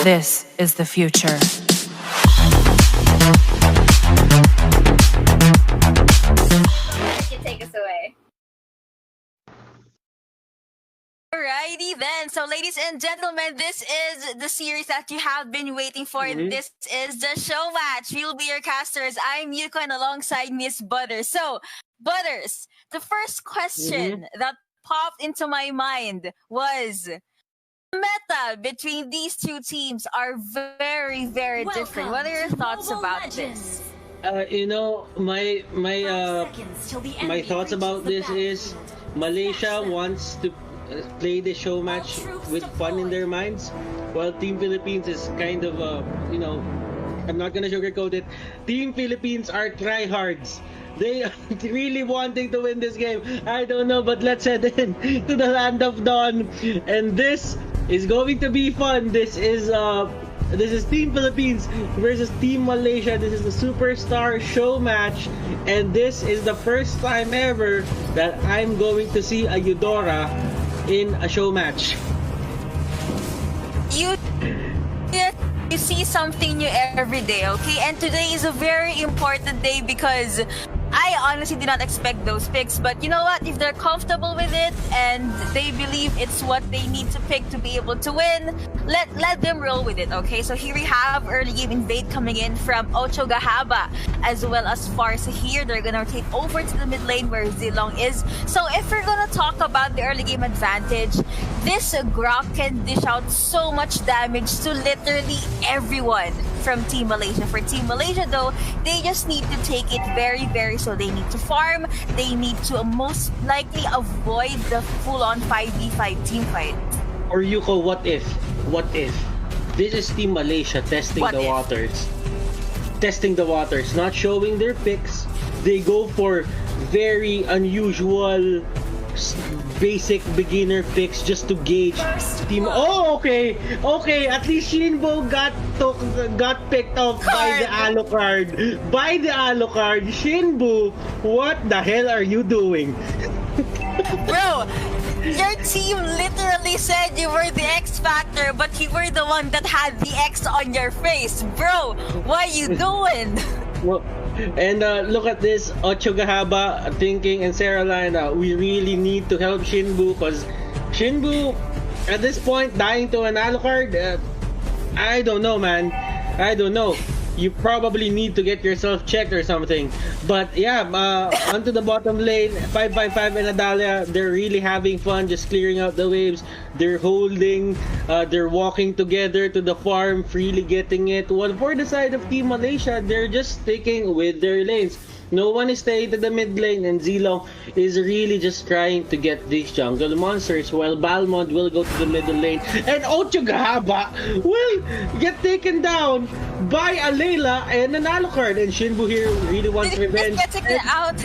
This is the future. Take us away. Alrighty then. So ladies and gentlemen, this is the series that you have been waiting for. This is the show match. We will be your casters. I'm Yuko and alongside Miss Butters. So, Butters, the first question that popped into my mind was meta between these two teams are very, very different. What are your thoughts about this? You know, my thoughts about this is Malaysia wants to play the show match with fun in their minds, while Team Philippines is kind of you know, I'm not gonna sugarcoat it. Team Philippines are tryhards. They are really wanting to win this game. I don't know, but let's head in to the land of dawn, and this is going to be fun. This is Team Philippines versus Team Malaysia. This is the Superstar show match, and this is the first time ever that I'm going to see a Eudora in a show match. You see something new every day, okay? And today is a very important day because I honestly did not expect those picks, but you know what? If they're comfortable with it and they believe it's what they need to pick to be able to win, let them roll with it, okay? So here we have early game invade coming in from Ocho Gahaba as well as Farsa here. They're gonna take over to the mid lane where Zilong is. So if we're gonna talk about the early game advantage, this Grok can dish out so much damage to literally everyone from Team Malaysia. For Team Malaysia though, they just need to take it very, very so they need to farm, they need to most likely avoid the full-on 5v5 team fight. Or Yuko, what if this is Team Malaysia testing the waters? Testing the waters, not showing their picks. They go for very unusual basic beginner picks just to gauge team. Oh, okay. At least SH1NBOO got picked up by the Alucard. SH1NBOO, what the hell are you doing? Bro, your team literally said you were the X Factor, but you were the one that had the X on your face. Bro, what are you doing? Well, and look at this, Ocho Gahaba thinking, and Sarah Lina, we really need to help SH1NBOO because SH1NBOO at this point dying to an Alucard, I don't know, man. I don't know. You probably need to get yourself checked or something. But yeah, onto the bottom lane, 555 and Adalia, they're really having fun just clearing out the waves. They're holding, they're walking together to the farm, freely getting it. While for the side of Team Malaysia, they're just sticking with their lanes. No one is staying to the mid lane, and Zilong is really just trying to get these jungle monsters, while Balmond will go to the middle lane, and Ocho Gahaba will get taken down by a Layla and an Alucard, and SH1NBOO here really wants revenge. Out.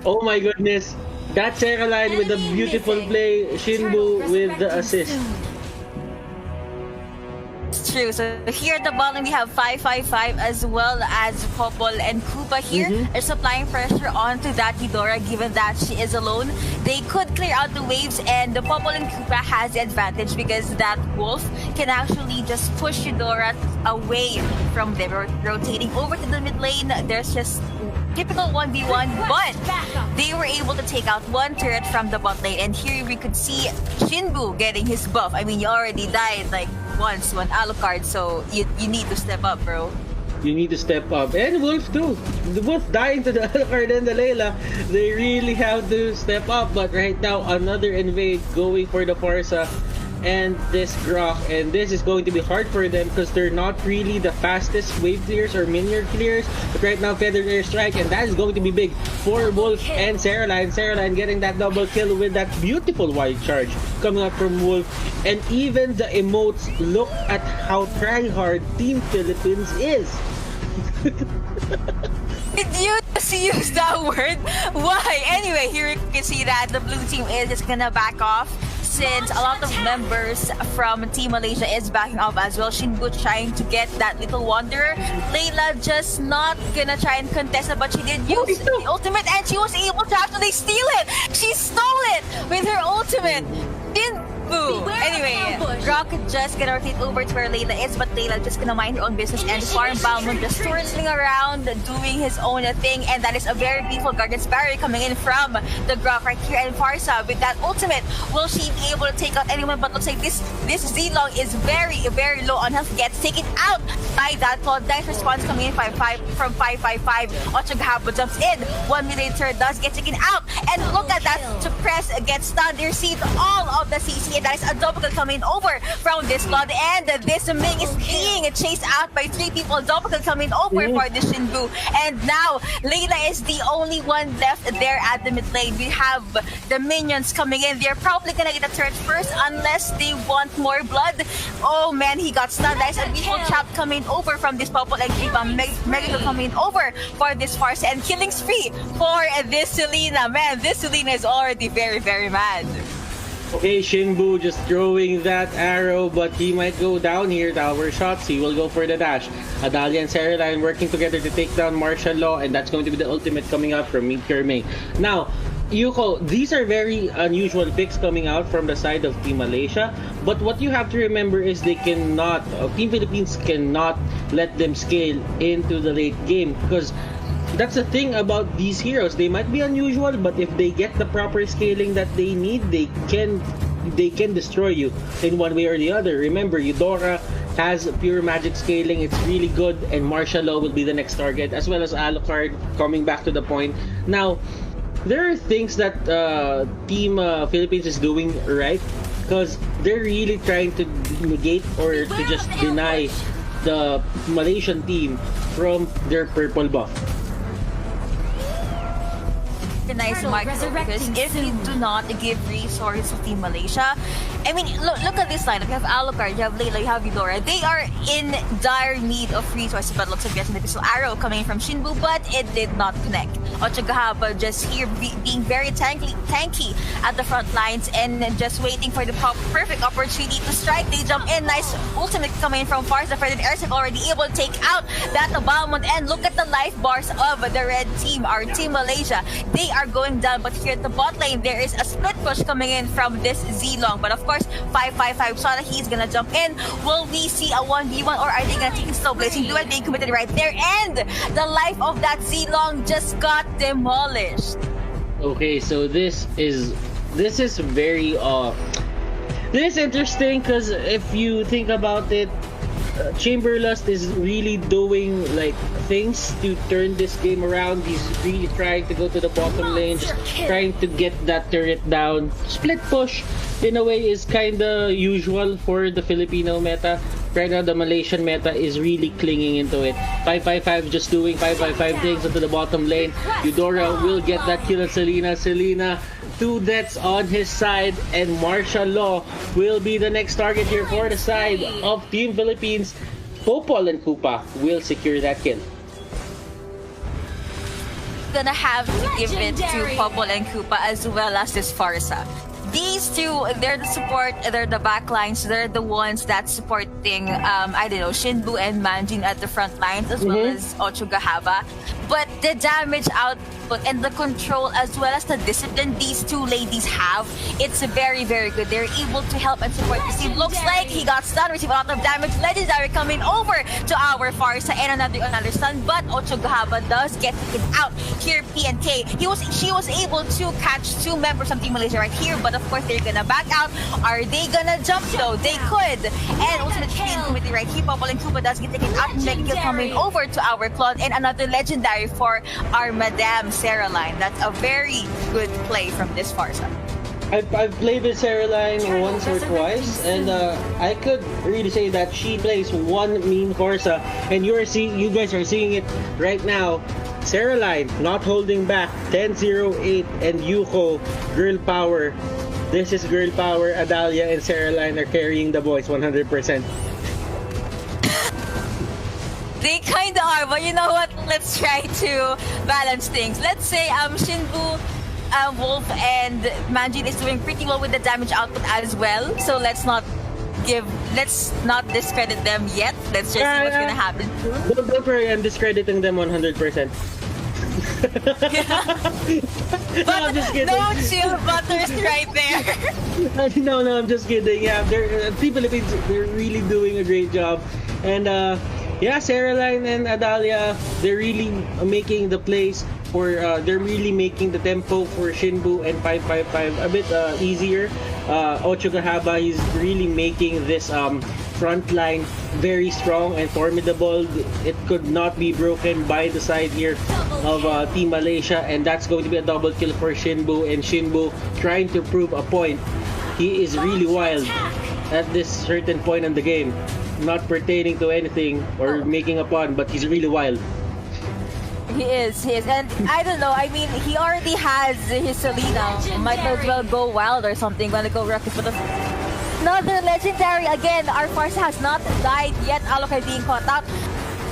Oh my goodness, that's Sarah Line with a beautiful play, SH1NBOO with the assist. True. So here at the bottom we have 555 as well as Popol and Koopa here are supplying pressure onto that Eudora given that she is alone. They could clear out the waves, and the Popol and Koopa has the advantage because that Wolf can actually just push Eudora away from them, rotating over to the mid lane. There's just typical 1v1, but they were able to take out one turret from the bot lane, and here we could see SH1NBOO getting his buff. I mean, you already died like once to an Alucard, so you need to step up, bro. You need to step up. And Wolf too. The Wolf dying to the Alucard and the Layla. They really have to step up, but right now another invade going for the Farsa and this Grok, and this is going to be hard for them because they're not really the fastest wave clears or minion clears, but right now Feathered Airstrike, and that is going to be big for Wolf and Sarah Line getting that double kill with that beautiful wide charge coming up from Wolf. And even the emotes, look at how tryhard Team Philippines is. Did you just use that word? Why? Anyway, here you can see that the blue team is just gonna back off since a lot of members from Team Malaysia is backing off as well. SH1NBOO trying to get that little wanderer. Layla just not gonna try and contest it, but she did use the ultimate and she was able to actually steal it. She stole it with her ultimate. SH1NBOO. Anyway, Rock just gonna rotate over to where Layla is, but Layla just gonna mind her own business and farm Balmond just twirling around, doing his own thing, and that is a very beautiful Guardian's Barrier coming in from the Graph right here. And Farsa with that ultimate, will she be able to take out anyone? But looks like this Z-Long is very, very low on health, gets taken out by that Claw. Nice response coming in from 555. Ochagahabo jumps in, 1 minute later does get taken out, and look at that, to press gets stunned. They received all of the CC, and that is a double kill coming over from this Claude, and this Ming is being chased out by 3 people. Double kill coming over for the SH1NBOO, and now Layla is the only one left there at the mid lane. We have the minions coming in. They're probably gonna get a turret first unless they want more blood. Oh man, he got stunned. That is a beautiful trap coming over from this Popol and Kiba. Mega coming over for this Farce, and killing spree for this Selena. Man, this Selena is already very, very mad. Okay, SH1NBOO just throwing that arrow, but he might go down here. Tower shots, he will go for the dash. Adalia and Sarahline working together to take down Martial Law, and that's going to be the ultimate coming out from Meteor Ming. Now, Yuko, these are very unusual picks coming out from the side of Team Malaysia, but what you have to remember is they cannot, Team Philippines cannot let them scale into the late game, because that's the thing about these heroes. They might be unusual, but if they get the proper scaling that they need, they can destroy you in one way or the other. Remember, Eudora has pure magic scaling. It's really good, and Martial Law will be the next target, as well as Alucard coming back to the point. Now, there are things that Team Philippines is doing right, because they're really trying to negate or to just deny the Malaysian team from their purple buff. Nice micro, because if you do not give resources to Team Malaysia, I mean, look at this lineup. You have Alucard, you have Layla, you have Eudora. They are in dire need of resources, but looks like getting the pistol arrow coming from SH1NBOO, but it did not connect. Ochagahaba just here being very tanky at the front lines and just waiting for the perfect opportunity to strike. They jump in, nice ultimate coming in from Farsa. Ferdinand Ersak already able to take out that Balmond, and look at the life bars of the red team, our Team Malaysia. They are going down, but here at the bot lane, there is a split push coming in from this Z-Long. But of course, 555 saw that he's gonna jump in. Will we see a 1v1, or are they gonna take a slow blazing duel being committed right there? And the life of that Z-Long just got demolished. Okay, so this is very this is interesting, because if you think about it, Chamberlust is really doing like things to turn this game around. He's really trying to go to the bottom lane, just trying to get that turret down. Split push in a way is kinda usual for the Filipino meta. Right now the Malaysian meta is really clinging into it. 555 just doing 555 things into the bottom lane. Eudora will get that kill on Selena. 2 deaths on his side, and Martial Law will be the next target here for the side of Team Philippines. Popol and Koopa will secure that kill. Gonna have to give it to Popol and Koopa as well as this Farsa. These two, they're the support, they're the backlines, they're the ones that's supporting, I don't know, SH1NBOO and Magien at the front lines, as well as Ochagahaba. But the damage output and the control, as well as the discipline these two ladies have, it's very, very good. They're able to help and support this team. Looks like he got stunned, received a lot of damage. Legendary coming over to our Farsa, and another stun, but Ochagahaba does get taken out. Here, PNK, she was able to catch 2 members of Team Malaysia right here, but of course they're gonna back out. Are they gonna jump though? They could. And ultimate team committee right here, Popol and Koopa does get taken out. Mega coming over to our Claude, and another legendary for our Madame Sarahline. That's a very good play from this Farsa. I've played with Sarahline once or twice, and I could really say that she plays one mean Farsa, and you guys are seeing it right now. Sarahline not holding back, 10-0-8, and Yuko, girl power. This is girl power. Adalia and Sarahline are carrying the boys 100%. They kinda are, but you know what? Let's try to balance things. Let's say SH1NBOO, Wolf, and Magien is doing pretty well with the damage output as well. So let's not discredit them yet. Let's just see what's gonna happen. Don't worry, I'm discrediting them 100%. No, I'm just kidding. No chill butters right there. No, I'm just kidding. Yeah, they're Team Philippines. They're really doing a great job, and yeah, Saraline and Adalia, they're really making the plays for. They're really making the tempo for SH1NBOO and 555 a bit easier. Ocho Gahaba is really making this front line very strong and formidable. It could not be broken by the side here of Team Malaysia, and that's going to be a double kill for SH1NBOO, and SH1NBOO trying to prove a point. He is really wild at this certain point in the game, not pertaining to anything or making a pun, but he's really wild. He is, and I don't know, I mean, he already has his Selena, might as well go wild or something, gonna go reckless, but another legendary, again, our Farsa has not died yet, Alokai being caught out.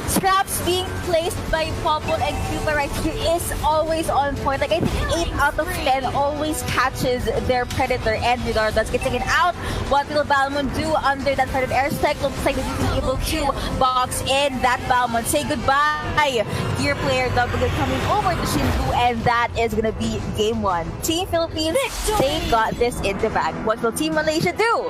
Scraps being placed by Popple and Cuba right here is always on point. Like, I think 8 out of 10 always catches their predator, and regardless, getting it out. What will Balmond do under that kind of airstrike? Looks like they'll be able to box in that Balmond. Say goodbye. Gear player W coming over to SH1NBOO, and that is gonna be game 1. Team Philippines, they got this in the bag. What will Team Malaysia do?